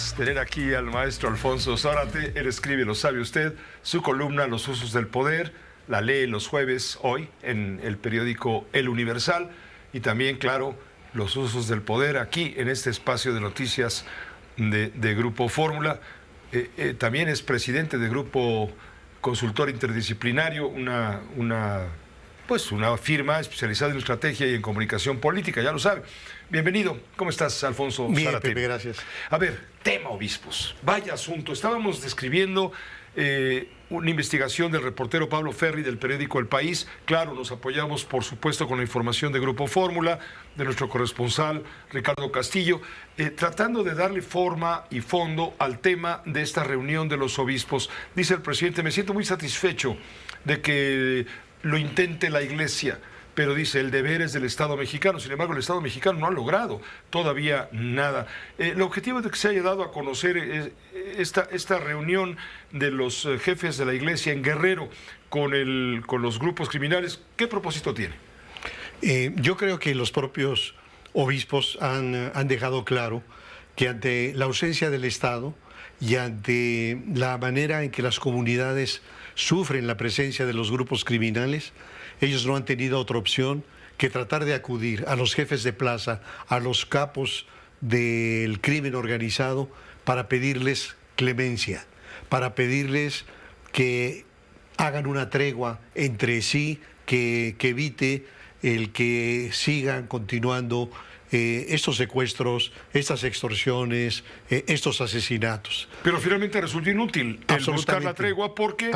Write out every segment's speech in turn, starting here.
es tener aquí al maestro Alfonso Zárate. Él escribe, lo sabe usted, su columna Los usos del poder, la lee los jueves hoy en el periódico El Universal, y también, claro, los usos del poder aquí en este espacio de noticias de Grupo Fórmula. También es presidente de Grupo Consultor Interdisciplinario, una firma especializada en estrategia y en comunicación política, ya lo sabe. Bienvenido. ¿Cómo estás, Alfonso Bien, Zárate? Pepe, gracias. A ver, tema obispos. Vaya asunto. Estábamos describiendo una investigación del reportero Pablo Ferri del periódico El País. Claro, nos apoyamos, por supuesto, con la información de Grupo Fórmula, de nuestro corresponsal Ricardo Castillo, tratando de darle forma y fondo al tema de esta reunión de los obispos. Dice el presidente: me siento muy satisfecho de que lo intente la Iglesia, pero dice, el deber es del Estado mexicano. Sin embargo, el Estado mexicano no ha logrado todavía nada. El objetivo de que se haya dado a conocer esta reunión de los jefes de la Iglesia en Guerrero con los grupos criminales, ¿qué propósito tiene? Yo creo que los propios obispos han dejado claro que ante la ausencia del Estado y ante la manera en que las comunidades sufren la presencia de los grupos criminales, ellos no han tenido otra opción que tratar de acudir a los jefes de plaza, a los capos del crimen organizado, para pedirles clemencia, para pedirles que hagan una tregua entre sí, que evite el que sigan continuando estos secuestros, estas extorsiones, estos asesinatos. Pero finalmente resulta inútil el buscar la tregua, porque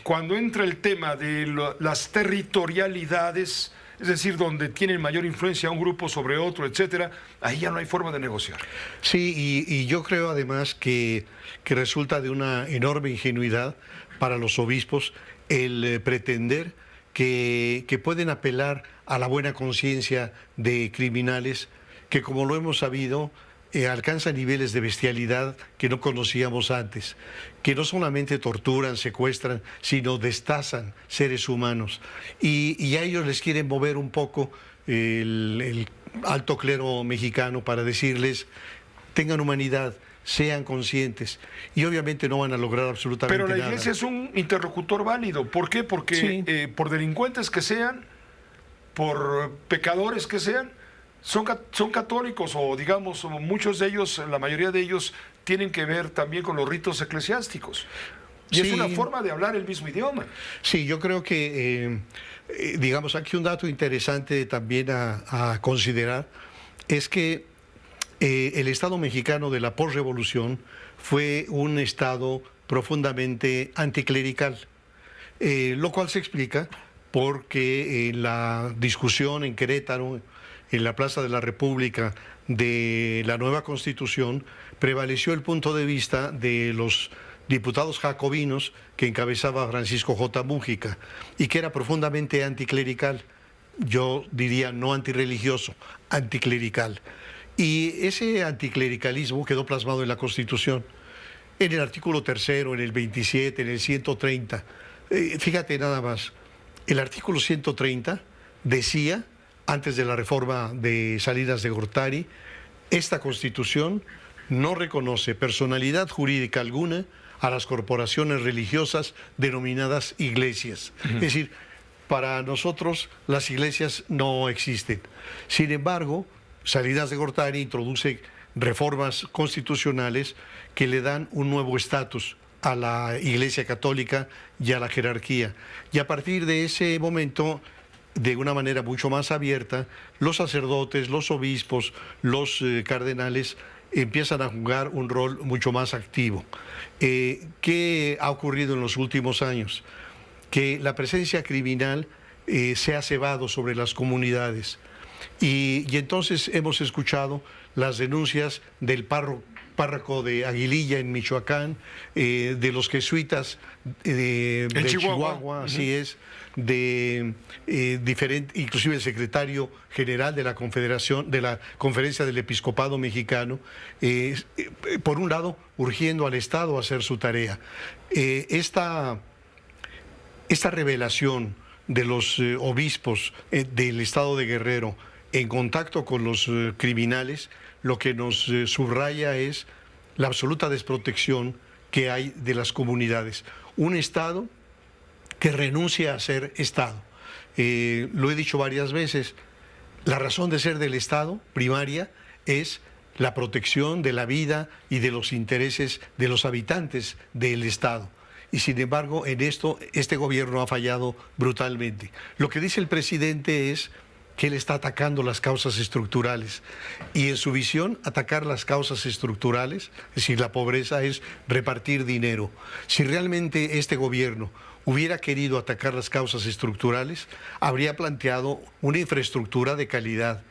cuando entra el tema de las territorialidades, es decir, donde tienen mayor influencia un grupo sobre otro, etcétera, ahí ya no hay forma de negociar. Sí, y yo creo además que resulta de una enorme ingenuidad para los obispos el pretender que pueden apelar a la buena conciencia de criminales que, como lo hemos sabido, alcanzan niveles de bestialidad que no conocíamos antes, que no solamente torturan, secuestran, sino destazan seres humanos. Y a ellos les quieren mover un poco el alto clero mexicano para decirles: tengan humanidad, sean conscientes, y obviamente no van a lograr absolutamente nada. Pero la Iglesia es un interlocutor válido. ¿Por qué? Porque sí, por delincuentes que sean, por pecadores que sean, son católicos, o digamos, muchos de ellos, la mayoría de ellos, tienen que ver también con los ritos eclesiásticos. Y sí, es una forma de hablar el mismo idioma. Sí, yo creo que, digamos, aquí un dato interesante también a considerar es que el Estado mexicano de la posrevolución fue un Estado profundamente anticlerical, lo cual se explica porque en la discusión en Querétaro, en la Plaza de la República, de la nueva Constitución, prevaleció el punto de vista de los diputados jacobinos que encabezaba Francisco J. Mújica, y que era profundamente anticlerical. Yo diría no antirreligioso, anticlerical. Y ese anticlericalismo quedó plasmado en la Constitución, en el artículo 3º, en el 27, en el 130. Fíjate nada más, el artículo 130 decía, antes de la reforma de Salinas de Gortari, esta Constitución no reconoce personalidad jurídica alguna a las corporaciones religiosas denominadas iglesias. Es decir, para nosotros las iglesias no existen. Sin embargo, Salinas de Gortari introduce reformas constitucionales que le dan un nuevo estatus a la Iglesia Católica y a la jerarquía. Y a partir de ese momento, de una manera mucho más abierta, los sacerdotes, los obispos, los cardenales empiezan a jugar un rol mucho más activo. ¿Qué ha ocurrido en los últimos años? Que la presencia criminal se ha cebado sobre las comunidades. Y entonces hemos escuchado las denuncias del párroco de Aguililla en Michoacán, de los jesuitas de Chihuahua, así es, de inclusive el secretario general de la Confederación, de la Conferencia del Episcopado Mexicano, por un lado urgiendo al Estado a hacer su tarea. Esta revelación de los obispos del Estado de Guerrero en contacto con los criminales, lo que nos subraya es la absoluta desprotección que hay de las comunidades. Un Estado que renuncia a ser Estado. Lo he dicho varias veces, la razón de ser del Estado primaria es la protección de la vida y de los intereses de los habitantes del Estado. Y sin embargo, en esto, este gobierno ha fallado brutalmente. Lo que dice el presidente es que él está atacando las causas estructurales. Y en su visión, atacar las causas estructurales, es decir, la pobreza, es repartir dinero. Si realmente este gobierno hubiera querido atacar las causas estructurales, habría planteado una infraestructura de calidad,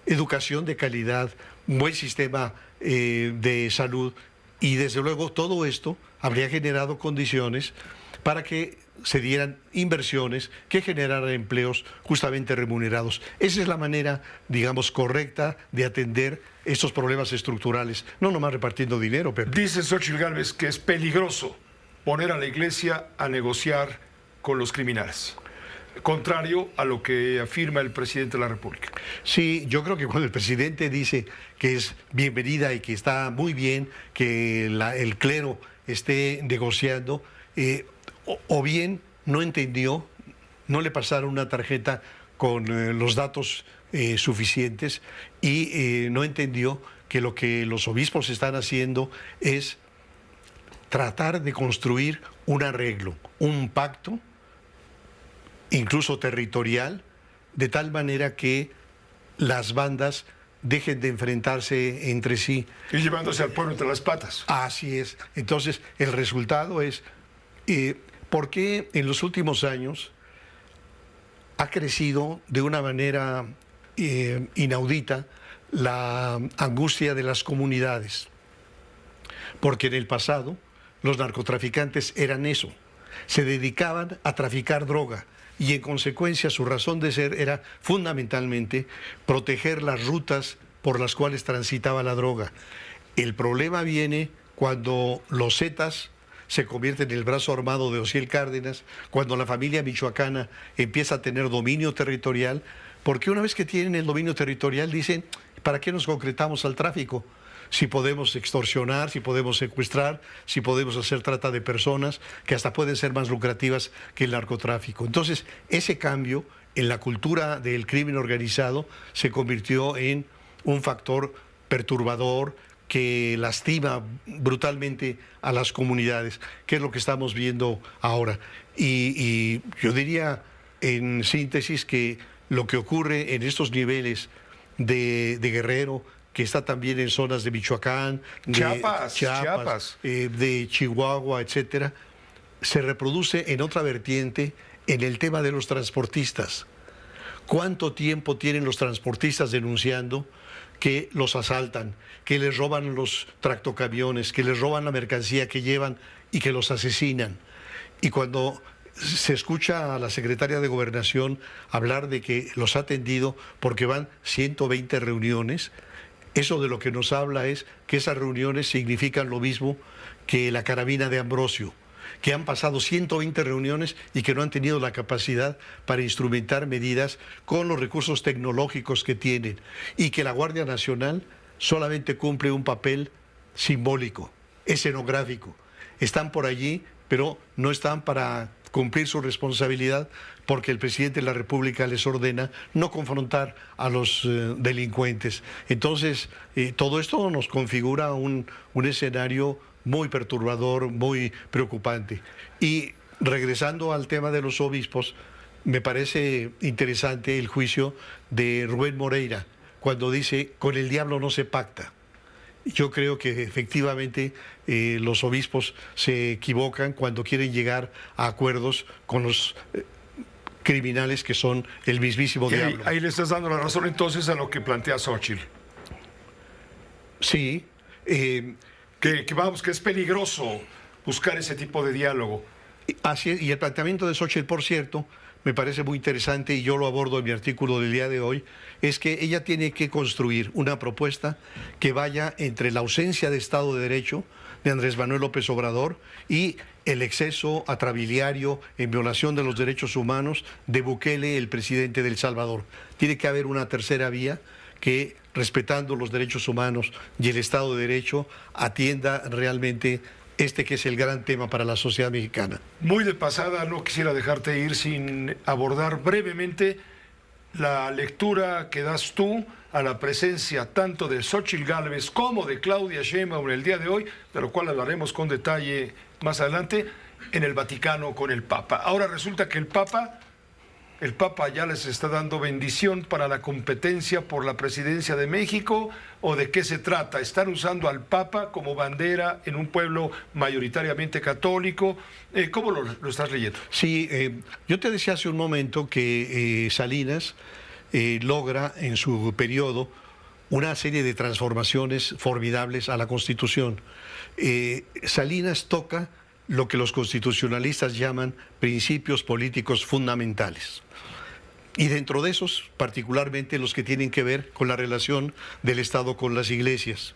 educación de calidad, un buen sistema de salud, y desde luego todo esto habría generado condiciones para que se dieran inversiones que generaran empleos justamente remunerados. Esa es la manera, digamos, correcta de atender estos problemas estructurales, no nomás repartiendo dinero, Pepe. Dice Xóchitl Gálvez que es peligroso poner a la Iglesia a negociar con los criminales, contrario a lo que afirma el presidente de la República. Sí, yo creo que cuando el presidente dice que es bienvenida y que está muy bien que el clero esté negociando, o bien no entendió, no le pasaron una tarjeta con los datos suficientes y no entendió que lo que los obispos están haciendo es tratar de construir un arreglo, un pacto, incluso territorial, de tal manera que las bandas dejen de enfrentarse entre sí. Y llevándose al pueblo entre las patas. Así es. Entonces, el resultado es, ¿por qué en los últimos años ha crecido de una manera inaudita la angustia de las comunidades? Porque en el pasado los narcotraficantes eran eso, se dedicaban a traficar droga y en consecuencia su razón de ser era fundamentalmente proteger las rutas por las cuales transitaba la droga. El problema viene cuando los Zetas se convierten en el brazo armado de Ociel Cárdenas, cuando la familia michoacana empieza a tener dominio territorial, porque una vez que tienen el dominio territorial dicen, ¿para qué nos concretamos al tráfico? Si podemos extorsionar, si podemos secuestrar, si podemos hacer trata de personas, que hasta pueden ser más lucrativas que el narcotráfico. Entonces, ese cambio en la cultura del crimen organizado se convirtió en un factor perturbador que lastima brutalmente a las comunidades, que es lo que estamos viendo ahora. Y yo diría, en síntesis, que lo que ocurre en estos niveles de Guerrero, que está también en zonas de Michoacán, de Chiapas. De Chihuahua, etcétera, se reproduce en otra vertiente, en el tema de los transportistas. ¿Cuánto tiempo tienen los transportistas denunciando que los asaltan, que les roban los tractocamiones, que les roban la mercancía que llevan y que los asesinan? Y cuando se escucha a la secretaria de Gobernación hablar de que los ha atendido porque van 120 reuniones, eso de lo que nos habla es que esas reuniones significan lo mismo que la carabina de Ambrosio, que han pasado 120 reuniones y que no han tenido la capacidad para instrumentar medidas con los recursos tecnológicos que tienen, y que la Guardia Nacional solamente cumple un papel simbólico, escenográfico. Están por allí, pero no están para cumplir su responsabilidad, porque el presidente de la República les ordena no confrontar a los delincuentes. Entonces, todo esto nos configura un escenario muy perturbador, muy preocupante. Y regresando al tema de los obispos, me parece interesante el juicio de Rubén Moreira, cuando dice, con el diablo no se pacta. Yo creo que efectivamente los obispos se equivocan cuando quieren llegar a acuerdos con los criminales que son el mismísimo diablo. Ahí le estás dando la razón entonces a lo que plantea Xóchitl. Sí. Vamos, que es peligroso buscar ese tipo de diálogo. Así es, y el planteamiento de Xóchitl, por cierto, me parece muy interesante, y yo lo abordo en mi artículo del día de hoy, es que ella tiene que construir una propuesta que vaya entre la ausencia de Estado de Derecho de Andrés Manuel López Obrador y el exceso atrabiliario en violación de los derechos humanos de Bukele, el presidente de El Salvador. Tiene que haber una tercera vía que, respetando los derechos humanos y el Estado de Derecho, atienda realmente este que es el gran tema para la sociedad mexicana. Muy de pasada, no quisiera dejarte ir sin abordar brevemente la lectura que das tú a la presencia tanto de Xóchitl Gálvez como de Claudia Sheinbaum en el día de hoy, de lo cual hablaremos con detalle más adelante, en el Vaticano con el Papa. Ahora resulta que el Papa ya les está dando bendición para la competencia por la presidencia de México, ¿o de qué se trata? ¿Están usando al Papa como bandera en un pueblo mayoritariamente católico? ¿Cómo lo estás leyendo? Sí, yo te decía hace un momento que Salinas logra en su periodo una serie de transformaciones formidables a la Constitución. Salinas toca lo que los constitucionalistas llaman principios políticos fundamentales. Y dentro de esos, particularmente los que tienen que ver con la relación del Estado con las iglesias.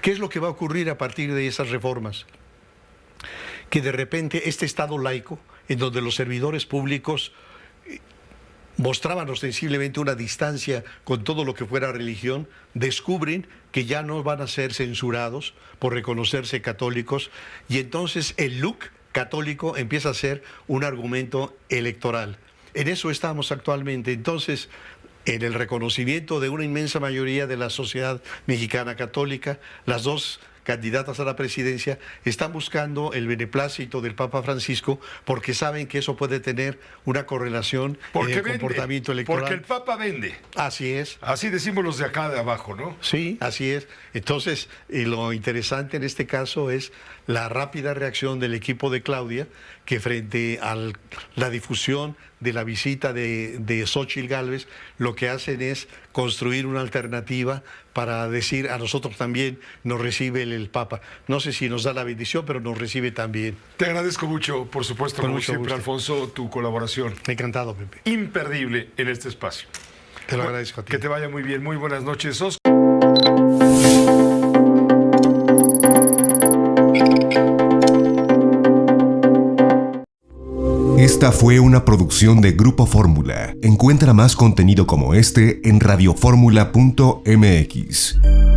¿Qué es lo que va a ocurrir a partir de esas reformas? Que de repente este Estado laico, en donde los servidores públicos mostraban ostensiblemente una distancia con todo lo que fuera religión, descubren que ya no van a ser censurados por reconocerse católicos, y entonces el look católico empieza a ser un argumento electoral. En eso estamos actualmente. Entonces, en el reconocimiento de una inmensa mayoría de la sociedad mexicana católica, las dos candidatas a la presidencia están buscando el beneplácito del Papa Francisco, porque saben que eso puede tener una correlación en el comportamiento electoral. Porque el Papa vende. Así es. Así decimos los de acá de abajo, ¿no? Sí, así es. Entonces, lo interesante en este caso es la rápida reacción del equipo de Claudia, que frente a la difusión de la visita de Xóchitl Gálvez, lo que hacen es construir una alternativa para decir: a nosotros también nos recibe el Papa. No sé si nos da la bendición, pero nos recibe también. Te agradezco mucho, por supuesto, como siempre, Alfonso, tu colaboración. Encantado, Pepe. Imperdible en este espacio. Te lo agradezco a ti. Que te vaya muy bien. Muy buenas noches, Oscar. Esta fue una producción de Grupo Fórmula. Encuentra más contenido como este en radioformula.mx.